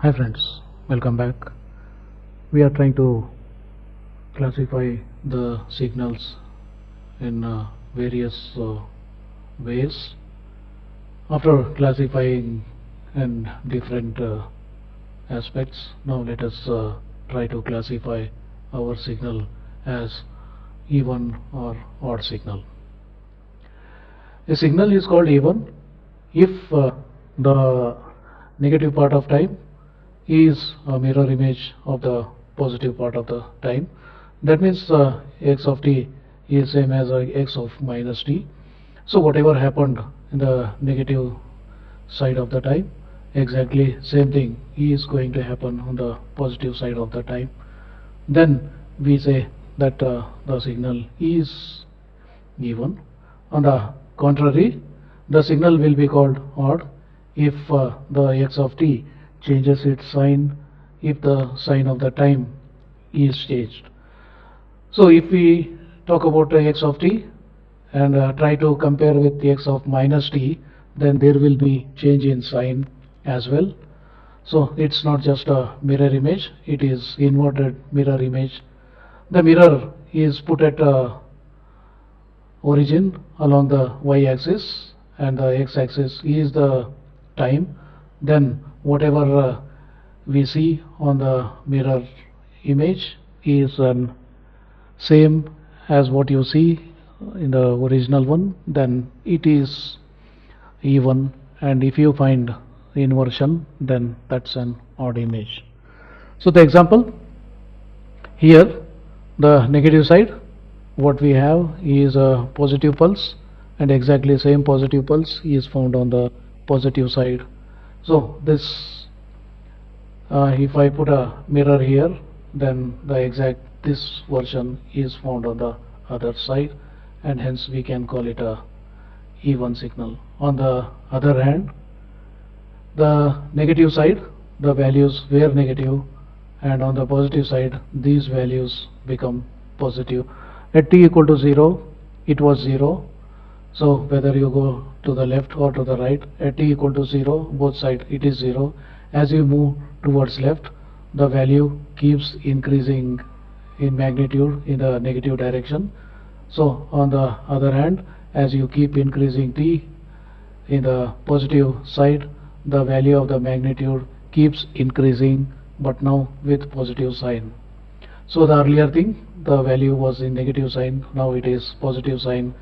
Hi friends, welcome back. We are trying to classify the signals in various ways. After classifying in different aspects, now let us try to classify our signal as even or odd signal. A signal is called even if the negative part of time is a mirror image of the positive part of the time. That means x of t is same as x of minus t. So whatever happened in the negative side of the time, exactly same thing is going to happen on the positive side of the time. Then we say that the signal is even. On the contrary, the signal will be called odd if the x of t changes its sign if the sign of the time is changed. So if we talk about x of t and try to compare with x of minus t, then there will be change in sign as well. So it's not just a mirror image, it is inverted mirror image. The mirror is put at origin along the y-axis and the x-axis is the time. Then whatever we see on the mirror image is same as what you see in the original one, then it is even, and if you find inversion, then that's an odd image. So the example here, the negative side, what we have is a positive pulse, and exactly same positive pulse is found on the positive side. So this if I put a mirror here, then the exact this version is found on the other side, and hence we can call it a even signal. On the other hand, the negative side, the values were negative, and on the positive side these values become positive. At t equal to 0, it was 0. So whether you go to the left or to the right, at t equal to 0, both sides it is 0. As you move towards left, the value keeps increasing in magnitude in the negative direction. So on the other hand, as you keep increasing t in the positive side, the value of the magnitude keeps increasing, but now with positive sign. So the earlier thing, the value was in negative sign, now it is positive sign.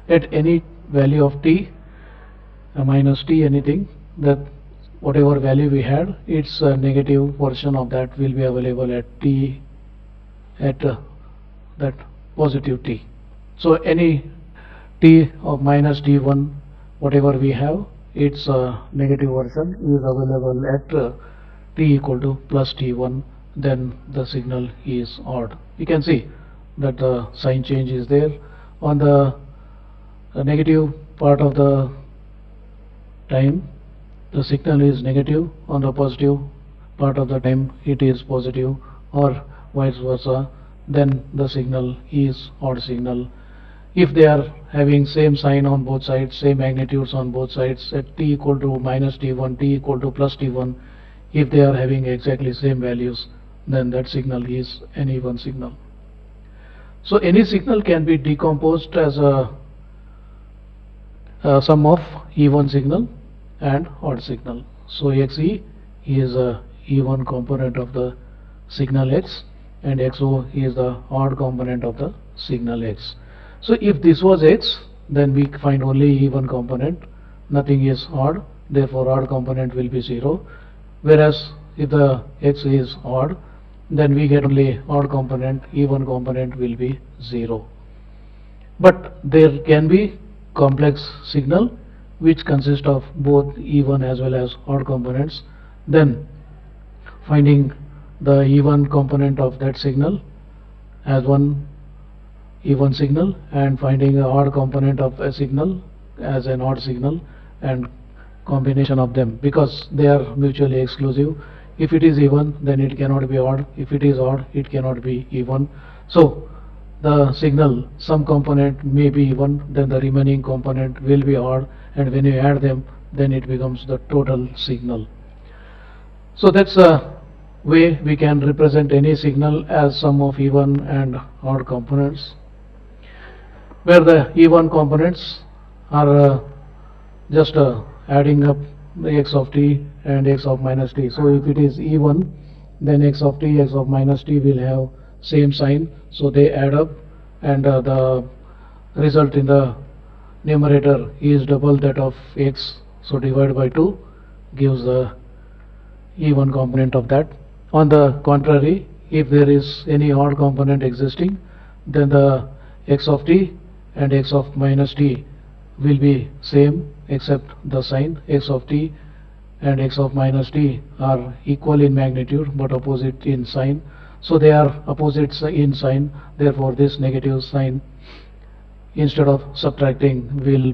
At any value of t, minus t anything, that whatever value we had, its negative version of that will be available at t at that positive t. So any t of minus t1, whatever we have, its negative version is available at t equal to plus t1, then the signal is odd. You can see that the sign change is there. On the negative part of the time, the signal is negative. On the positive part of the time, it is positive, or vice versa, then the signal is odd signal. If they are having same sign on both sides, same magnitudes on both sides, at t equal to minus t1, t equal to plus t1, if they are having exactly same values, then that signal is an even signal. So any signal can be decomposed as a sum of even signal and odd signal. So xe is a even component of the signal x, and xo is the odd component of the signal x. So if this was x, then we find only even component, nothing is odd, therefore odd component will be 0. Whereas if the x is odd, then we get only odd component, even component will be 0. But there can be complex signal which consists of both even as well as odd components. Then finding the even component of that signal as one even signal, and finding an odd component of a signal as an odd signal, and combination of them, because they are mutually exclusive. If it is even, then it cannot be odd. If it is odd, it cannot be even. So the signal, some component may be even, then the remaining component will be odd, and when you add them, then it becomes the total signal. So that's a way we can represent any signal as sum of even and odd components, where the even components are just adding up the x of t and x of minus t. So if it is even, then x of t, x of minus t will have same sign, so they add up, and the result in the numerator is double that of x, so divided by 2 gives the even component of that. On the contrary, if there is any odd component existing, then the x of t and x of minus t will be same, except the sign. X of t and x of minus t are equal in magnitude but opposite in sign, so they are opposites in sign, therefore this negative sign, instead of subtracting, will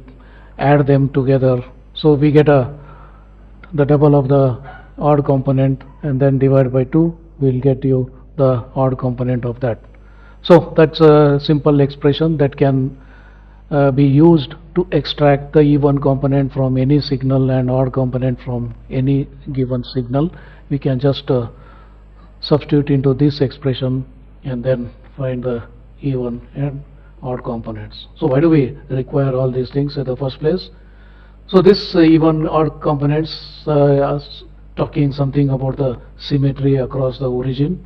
add them together, so we get the double of the odd component, and then divide by 2 will get you the odd component of that. So that's a simple expression that can be used to extract the even component from any signal and odd component from any given signal. We can just substitute into this expression and then find the even and odd components. So why do we require all these things in the first place? So this even odd components are talking something about the symmetry across the origin.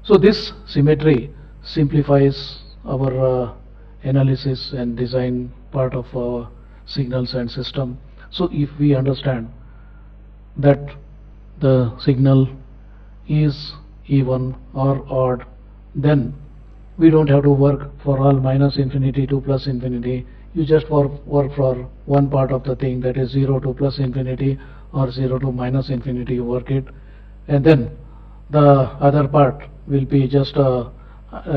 So this symmetry simplifies our analysis and design part of our signals and system. So if we understand that the signal is even or odd, then we don't have to work for all minus infinity to plus infinity. You just work for one part of the thing, that is 0 to plus infinity or 0 to minus infinity. You work it, and then the other part will be just a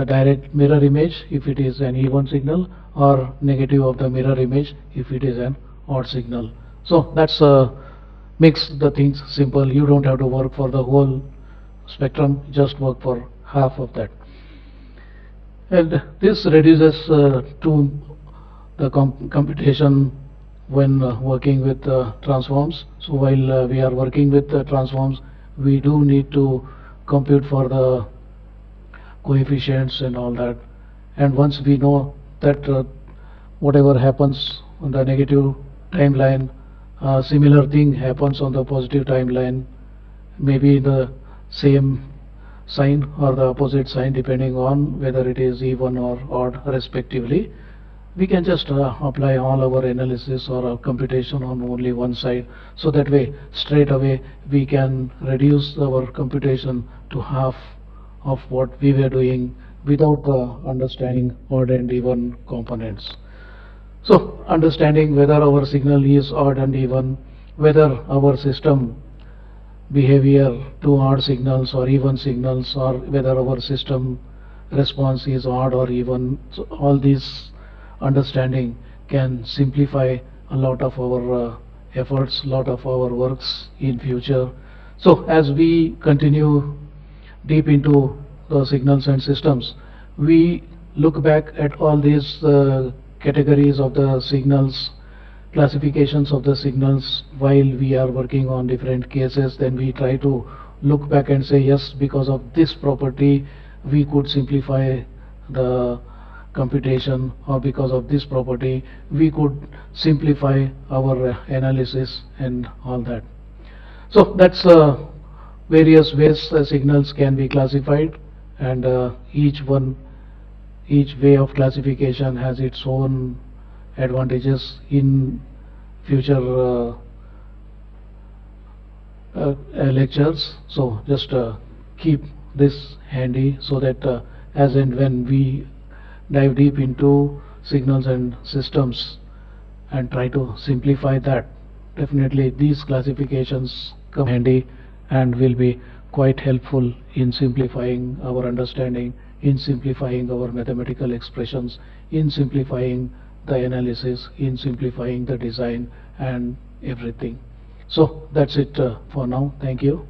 direct mirror image if it is an even signal, or negative of the mirror image if it is an odd signal. So that's makes the things simple. You don't have to work for the whole spectrum, just work for half of that. And this reduces to the computation when working with transforms. So while we are working with transforms, we do need to compute for the coefficients and all that. And once we know that whatever happens on the negative timeline, similar thing happens on the positive timeline, maybe the same sign or the opposite sign, depending on whether it is even or odd respectively, we can just apply all our analysis or our computation on only one side. So that way, straight away, we can reduce our computation to half of what we were doing without understanding odd and even components. So understanding whether our signal is odd and even, whether our system behavior to odd signals or even signals, or whether our system response is odd or even, so all these understanding can simplify a lot of our efforts, lot of our works in future. So as we continue deep into the signals and systems, we look back at all these categories of the signals, classifications of the signals while we are working on different cases. Then we try to look back and say, yes, because of this property we could simplify the computation, or because of this property we could simplify our analysis and all that. So that's various ways signals can be classified, and each way of classification has its own advantages in future lectures. So just keep this handy, so that as and when we dive deep into signals and systems and try to simplify that, definitely these classifications come handy and will be quite helpful in simplifying our understanding, in simplifying our mathematical expressions, in simplifying the analysis, in simplifying the design and everything. So that's it for now. Thank you.